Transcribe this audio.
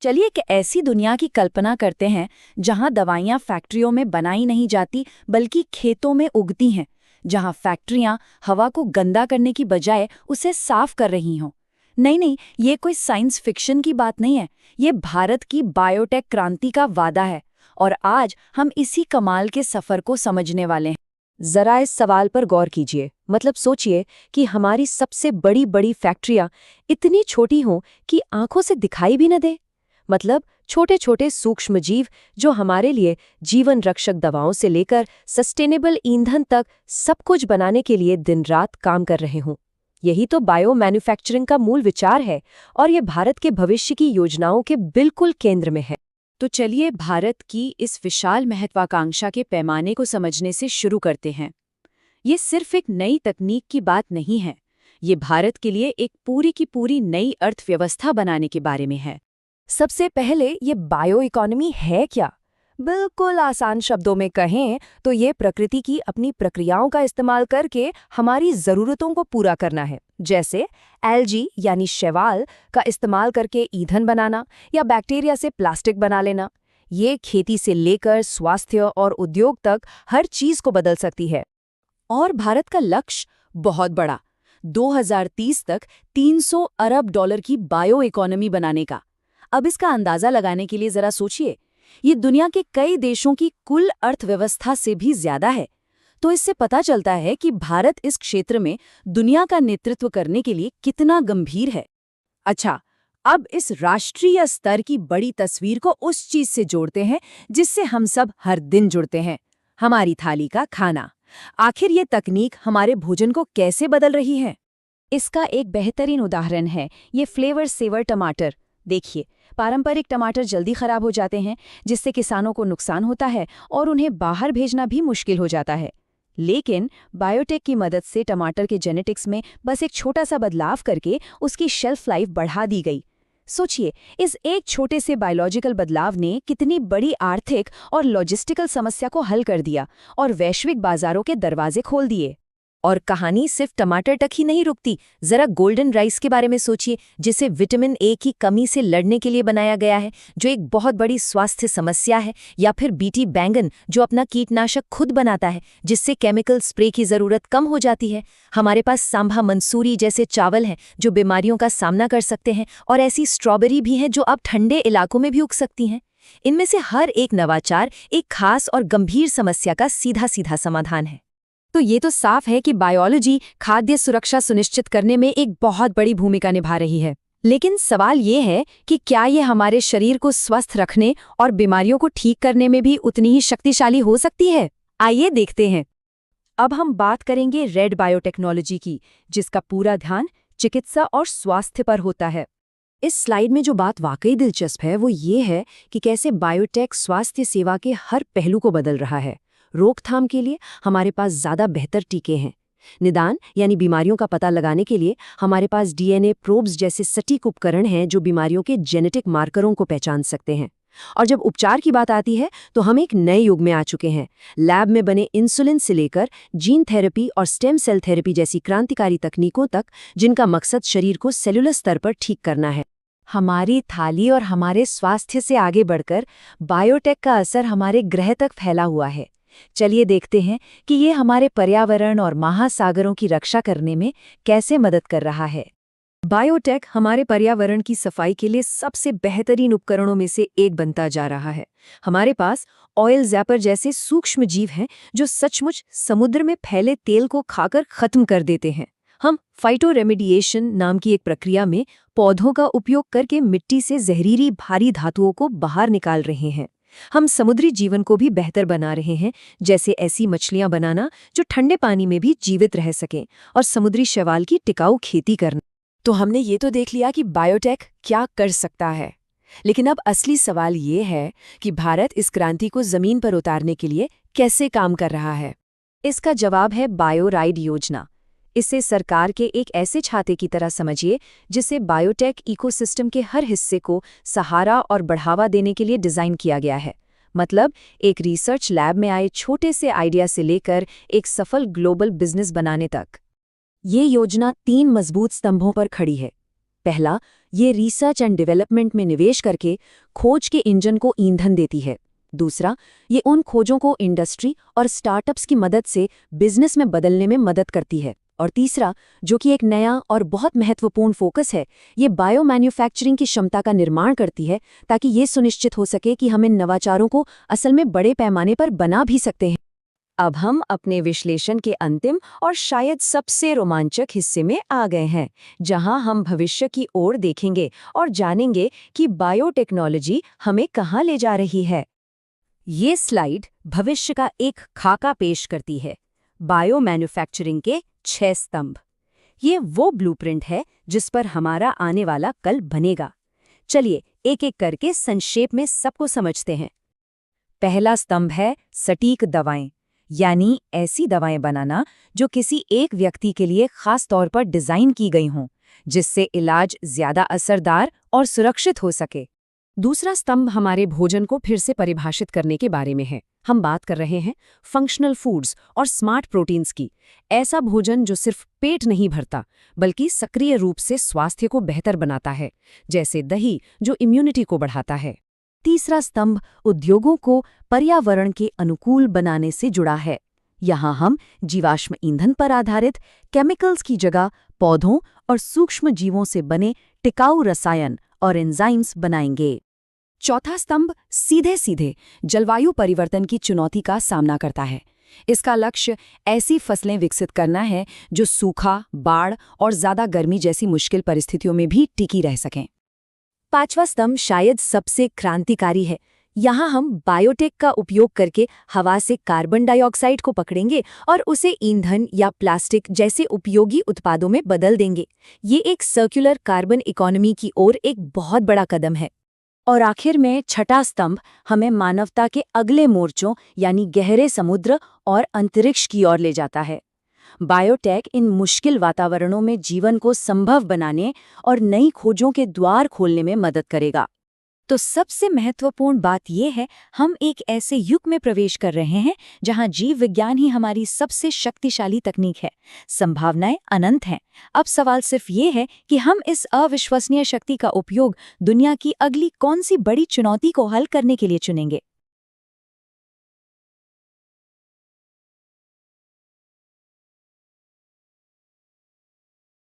चलिए एक ऐसी दुनिया की कल्पना करते हैं जहां दवाइयां फैक्ट्रियों में बनाई नहीं जाती बल्कि खेतों में उगती हैं, जहां फैक्ट्रियां हवा को गंदा करने की बजाय उसे साफ कर रही हों। नहीं, ये कोई साइंस फिक्शन की बात नहीं है, ये भारत की बायोटेक क्रांति का वादा है और आज हम इसी कमाल के सफर को समझने वाले हैं। जरा इस सवाल पर गौर कीजिए, मतलब सोचिए कि हमारी सबसे बड़ी बड़ी फैक्ट्रियां इतनी छोटी हों कि आंखों से दिखाई भी न दे। मतलब छोटे छोटे सूक्ष्म जीव जो हमारे लिए जीवन रक्षक दवाओं से लेकर सस्टेनेबल ईंधन तक सब कुछ बनाने के लिए दिन रात काम कर रहे हों। यही तो बायो मैन्युफैक्चरिंग का मूल विचार है और ये भारत के भविष्य की योजनाओं के बिल्कुल केंद्र में है। तो चलिए भारत की इस विशाल महत्वाकांक्षा के पैमाने को समझने से शुरू करते हैं। ये सिर्फ एक नई तकनीक की बात नहीं है, ये भारत के लिए एक पूरी की पूरी नई अर्थव्यवस्था बनाने के बारे में है। सबसे पहले ये बायो इकोनॉमी है क्या? बिल्कुल आसान शब्दों में कहें तो ये प्रकृति की अपनी प्रक्रियाओं का इस्तेमाल करके हमारी ज़रूरतों को पूरा करना है, जैसे एल्गी यानी शैवाल का इस्तेमाल करके ईंधन बनाना या बैक्टीरिया से प्लास्टिक बना लेना। ये खेती से लेकर स्वास्थ्य और उद्योग तक हर चीज़ को बदल सकती है। और भारत का लक्ष्य बहुत बड़ा, 2030 तक $300 अरब की बायो इकोनॉमी बनाने का। अब इसका अंदाजा लगाने के लिए जरा सोचिए, ये दुनिया के कई देशों की कुल अर्थव्यवस्था से भी ज्यादा है। तो इससे पता चलता है कि भारत इस क्षेत्र में दुनिया का नेतृत्व करने के लिए कितना गंभीर है। अच्छा, अब इस राष्ट्रीय स्तर की बड़ी तस्वीर को उस चीज से जोड़ते हैं जिससे हम सब हर दिन जुड़ते हैं, हमारी थाली का खाना। आखिर ये तकनीक हमारे भोजन को कैसे बदल रही है? इसका एक बेहतरीन उदाहरण है ये फ्लेवर सेवर टमाटर। देखिए, पारंपरिक टमाटर जल्दी खराब हो जाते हैं, जिससे किसानों को नुकसान होता है और उन्हें बाहर भेजना भी मुश्किल हो जाता है। लेकिन बायोटेक की मदद से टमाटर के जेनेटिक्स में बस एक छोटा सा बदलाव करके उसकी शेल्फ लाइफ बढ़ा दी गई। सोचिए, इस एक छोटे से बायोलॉजिकल बदलाव ने कितनी बड़ी आर्थिक और लॉजिस्टिकल समस्या को हल कर दिया और वैश्विक बाजारों के दरवाजे खोल दिए। और कहानी सिर्फ टमाटर तक ही नहीं रुकती। जरा गोल्डन राइस के बारे में सोचिए, जिसे विटामिन ए की कमी से लड़ने के लिए बनाया गया है, जो एक बहुत बड़ी स्वास्थ्य समस्या है। या फिर बीटी बैंगन, जो अपना कीटनाशक खुद बनाता है, जिससे केमिकल स्प्रे की जरूरत कम हो जाती है। हमारे पास सांभा मंसूरी जैसे चावल हैं जो बीमारियों का सामना कर सकते हैं, और ऐसी स्ट्रॉबेरी भी हैं जो अब ठंडे इलाकों में भी उग सकती हैं। इनमें से हर एक नवाचार एक खास और गंभीर समस्या का सीधा सीधा समाधान है। तो ये तो साफ है कि बायोलॉजी खाद्य सुरक्षा सुनिश्चित करने में एक बहुत बड़ी भूमिका निभा रही है। लेकिन सवाल ये है कि क्या ये हमारे शरीर को स्वस्थ रखने और बीमारियों को ठीक करने में भी उतनी ही शक्तिशाली हो सकती है? आइए देखते हैं। अब हम बात करेंगे रेड बायोटेक्नोलॉजी की, जिसका पूरा ध्यान चिकित्सा और स्वास्थ्य पर होता है। इस स्लाइड में जो बात वाकई दिलचस्प है वो ये है कि कैसे बायोटेक स्वास्थ्य सेवा के हर पहलू को बदल रहा है। रोकथाम के लिए हमारे पास ज़्यादा बेहतर टीके हैं। निदान यानी बीमारियों का पता लगाने के लिए हमारे पास डीएनए प्रोब्स जैसे सटीक उपकरण हैं जो बीमारियों के जेनेटिक मार्करों को पहचान सकते हैं। और जब उपचार की बात आती है तो हम एक नए युग में आ चुके हैं। लैब में बने इंसुलिन से लेकर जीन थेरेपी और स्टेम सेल थेरेपी जैसी क्रांतिकारी तकनीकों तक, जिनका मकसद शरीर को सेलुलर स्तर पर ठीक करना है। हमारी थाली और हमारे स्वास्थ्य से आगे बढ़कर बायोटेक का असर हमारे ग्रह तक फैला हुआ है। चलिए देखते हैं कि ये हमारे पर्यावरण और महासागरों की रक्षा करने में कैसे मदद कर रहा है। बायोटेक हमारे पर्यावरण की सफाई के लिए सबसे बेहतरीन उपकरणों में से एक बनता जा रहा है। हमारे पास ऑयल ज़ैपर जैसे सूक्ष्म जीव हैं जो सचमुच समुद्र में फैले तेल को खाकर खत्म कर देते हैं। हम फाइटोरेमिडिएशन नाम की एक प्रक्रिया में पौधों का उपयोग करके मिट्टी से जहरीली भारी धातुओं को बाहर निकाल रहे हैं। हम समुद्री जीवन को भी बेहतर बना रहे हैं, जैसे ऐसी मछलियां बनाना जो ठंडे पानी में भी जीवित रह सकें और समुद्री शैवाल की टिकाऊ खेती करना। तो हमने ये तो देख लिया कि बायोटेक क्या कर सकता है, लेकिन अब असली सवाल ये है कि भारत इस क्रांति को जमीन पर उतारने के लिए कैसे काम कर रहा है। इसका जवाब है बायोराइड योजना। इसे सरकार के एक ऐसे छाते की तरह समझिए जिसे बायोटेक इकोसिस्टम के हर हिस्से को सहारा और बढ़ावा देने के लिए डिज़ाइन किया गया है। मतलब एक रिसर्च लैब में आए छोटे से आइडिया से लेकर एक सफल ग्लोबल बिजनेस बनाने तक। ये योजना 3 मजबूत स्तंभों पर खड़ी है। पहला, ये रिसर्च एंड डेवलपमेंट में निवेश करके खोज के इंजन को ईंधन देती है। दूसरा, ये उन खोजों को इंडस्ट्री और स्टार्टअप्स की मदद से बिजनेस में बदलने में मदद करती है। और तीसरा, जो कि एक नया और बहुत महत्वपूर्ण फोकस है, ये बायो मैन्युफैक्चरिंग की क्षमता का निर्माण करती है ताकि ये सुनिश्चित हो सके कि हम इन नवाचारों को असल में बड़े पैमाने पर बना भी सकते हैं। अब हम अपने विश्लेषण के अंतिम और शायद सबसे रोमांचक हिस्से में आ गए हैं, जहां हम भविष्य की ओर देखेंगे और जानेंगे कि बायोटेक्नोलॉजी हमें कहां ले जा रही है। ये स्लाइड भविष्य का एक खाका पेश करती है, बायो मैन्युफैक्चरिंग के 6 स्तंभ। ये वो ब्लूप्रिंट है जिस पर हमारा आने वाला कल बनेगा। चलिए एक एक करके संक्षेप में सबको समझते हैं। पहला स्तंभ है सटीक दवाएं, यानी ऐसी दवाएं बनाना जो किसी एक व्यक्ति के लिए खास तौर पर डिजाइन की गई हों, जिससे इलाज ज्यादा असरदार और सुरक्षित हो सके। दूसरा स्तंभ हमारे भोजन को फिर से परिभाषित करने के बारे में है। हम बात कर रहे हैं फंक्शनल फूड्स और स्मार्ट प्रोटीन्स की। ऐसा भोजन जो सिर्फ पेट नहीं भरता, बल्कि सक्रिय रूप से स्वास्थ्य को बेहतर बनाता है, जैसे दही जो इम्यूनिटी को बढ़ाता है। तीसरा स्तंभ उद्योगों को पर्यावरण के अनुकूल बनाने से जुड़ा है। यहाँ हम जीवाश्म ईंधन पर आधारित केमिकल्स की जगह पौधों और सूक्ष्म जीवों से बने टिकाऊ रसायन और एंजाइम्स बनाएंगे। चौथा स्तंभ सीधे सीधे जलवायु परिवर्तन की चुनौती का सामना करता है। इसका लक्ष्य ऐसी फसलें विकसित करना है जो सूखा, बाढ़ और ज्यादा गर्मी जैसी मुश्किल परिस्थितियों में भी टिकी रह सकें। पांचवा स्तंभ शायद सबसे क्रांतिकारी है। यहाँ हम बायोटेक का उपयोग करके हवा से कार्बन डाइऑक्साइड को पकड़ेंगे और उसे ईंधन या प्लास्टिक जैसे उपयोगी उत्पादों में बदल देंगे। ये एक सर्कुलर कार्बन इकोनॉमी की ओर एक बहुत बड़ा कदम है। और आखिर में छठा स्तंभ हमें मानवता के अगले मोर्चों यानी गहरे समुद्र और अंतरिक्ष की ओर ले जाता है। बायोटेक इन मुश्किल वातावरणों में जीवन को संभव बनाने और नई खोजों के द्वार खोलने में मदद करेगा। तो सबसे महत्वपूर्ण बात यह है, हम एक ऐसे युग में प्रवेश कर रहे हैं जहां जीव विज्ञान ही हमारी सबसे शक्तिशाली तकनीक है। संभावनाएं अनंत हैं। अब सवाल सिर्फ ये है कि हम इस अविश्वसनीय शक्ति का उपयोग दुनिया की अगली कौन सी बड़ी चुनौती को हल करने के लिए चुनेंगे।